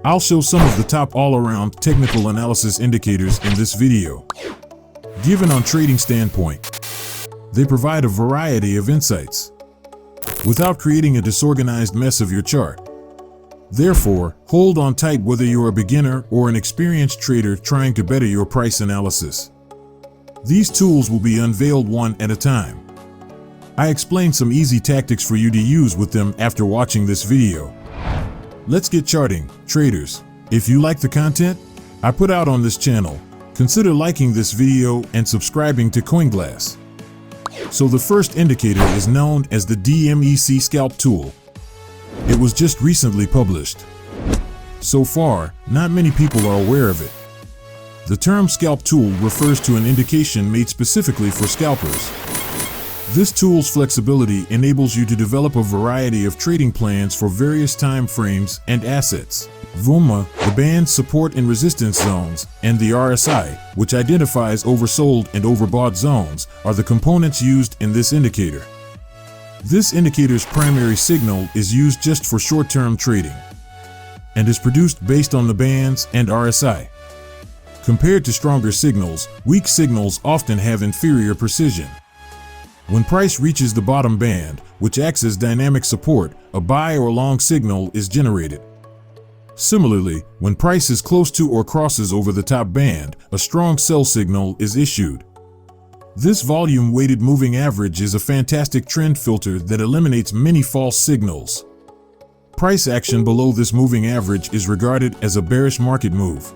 I'll show some of the top all-around technical analysis indicators in this video. Given on trading standpoint, they provide a variety of insights without creating a disorganized mess of your chart. Therefore, hold on tight whether you're a beginner or an experienced trader trying to better your price analysis. These tools will be unveiled one at a time. I explain some easy tactics for you to use with them after watching this video. Let's get charting, traders. If you like the content I put out on this channel, consider liking this video and subscribing to CoinGlass. So the first indicator is known as the DMEC scalp tool. It was just recently published. So far, not many people are aware of it. The term scalp tool refers to an indication made specifically for scalpers. This tool's flexibility enables you to develop a variety of trading plans for various time frames and assets. VOMA, the band's support and resistance zones, and the RSI, which identifies oversold and overbought zones, are the components used in this indicator. This indicator's primary signal is used just for short-term trading and is produced based on the bands and RSI. Compared to stronger signals, weak signals often have inferior precision. When price reaches the bottom band, which acts as dynamic support, a buy or long signal is generated. Similarly, when price is close to or crosses over the top band, a strong sell signal is issued. This volume-weighted moving average is a fantastic trend filter that eliminates many false signals. Price action below this moving average is regarded as a bearish market move.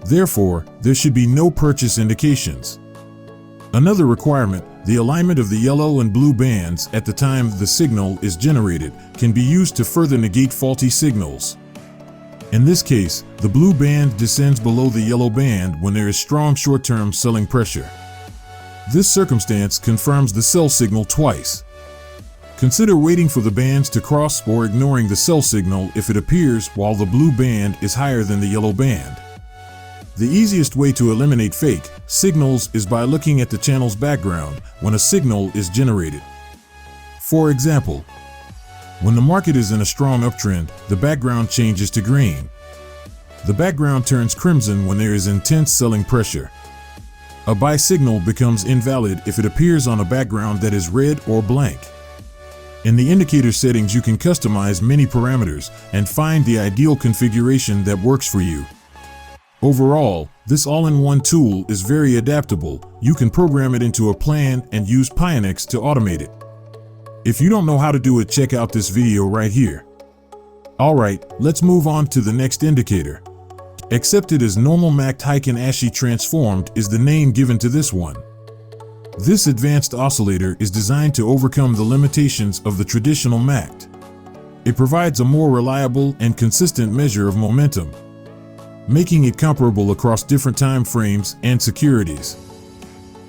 Therefore, there should be no purchase indications. Another requirement, the alignment of the yellow and blue bands at the time the signal is generated, can be used to further negate faulty signals. In this case, the blue band descends below the yellow band when there is strong short-term selling pressure. This circumstance confirms the sell signal twice. Consider waiting for the bands to cross or ignoring the sell signal if it appears while the blue band is higher than the yellow band. The easiest way to eliminate fake signals is by looking at the channel's background when a signal is generated. For example, when the market is in a strong uptrend, the background changes to green. The background turns crimson when there is intense selling pressure. A buy signal becomes invalid if it appears on a background that is red or blank. In the indicator settings, you can customize many parameters and find the ideal configuration that works for you. Overall, this all-in-one tool is very adaptable. You can program it into a plan and use Pionex to automate it. If you don't know how to do it, check out this video right here. Alright, let's move on to the next indicator. Accepted as normal MACD Heiken Ashi transformed is the name given to this one. This advanced oscillator is designed to overcome the limitations of the traditional MACD. It provides a more reliable and consistent measure of momentum, making it comparable across different time frames and securities.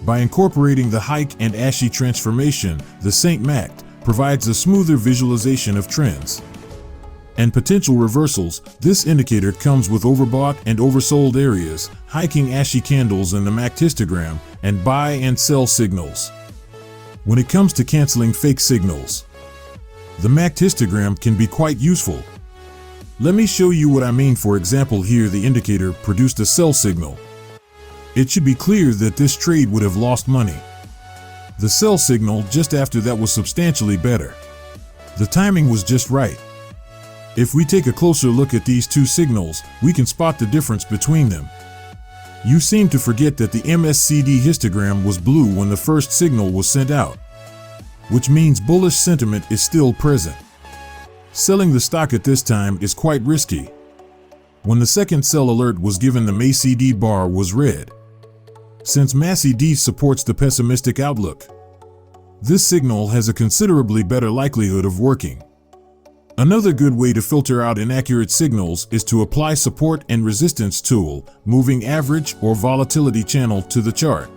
By incorporating the Heiken and Ashi transformation, the Saint MACD provides a smoother visualization of trends and potential reversals. This indicator comes with overbought and oversold areas, Heiken Ashi candles in the MACD histogram, and buy and sell signals. When it comes to canceling fake signals, the MACD histogram can be quite useful. Let me show you what I mean. For example, here the indicator produced a sell signal. It should be clear that this trade would have lost money. The sell signal just after that was substantially better. The timing was just right. If we take a closer look at these two signals, we can spot the difference between them. You seem to forget that the MACD histogram was blue when the first signal was sent out, which means bullish sentiment is still present. Selling the stock at this time is quite risky. When the second sell alert was given, the MACD bar was red. Since MACD supports the pessimistic outlook, this signal has a considerably better likelihood of working. Another good way to filter out inaccurate signals is to apply support and resistance tool, moving average or volatility channel to the chart.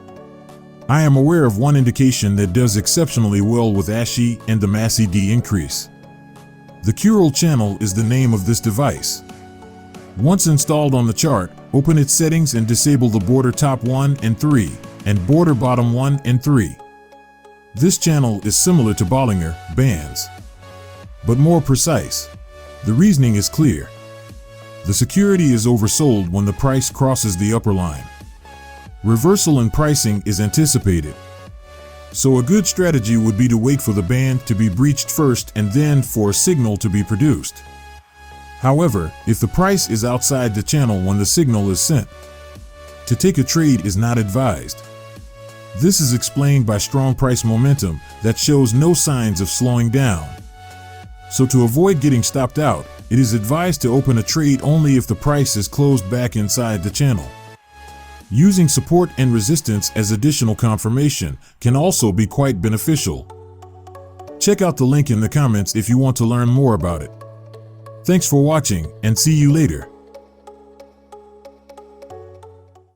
I am aware of one indication that does exceptionally well with Ashi and the MACD increase. The Curl channel is the name of this device. Once installed on the chart, open its settings and disable the border top 1 and 3 and border bottom 1 and 3. This channel is similar to Bollinger Bands, but more precise. The reasoning is clear. The security is oversold when the price crosses the upper line. Reversal in pricing is anticipated. So a good strategy would be to wait for the band to be breached first and then for a signal to be produced. However, if the price is outside the channel when the signal is sent, to take a trade is not advised. This is explained by strong price momentum that shows no signs of slowing down. So to avoid getting stopped out, it is advised to open a trade only if the price is closed back inside the channel. Using support and resistance as additional confirmation can also be quite beneficial. Check out the link in the comments if you want to learn more about it. Thanks for watching and see you later.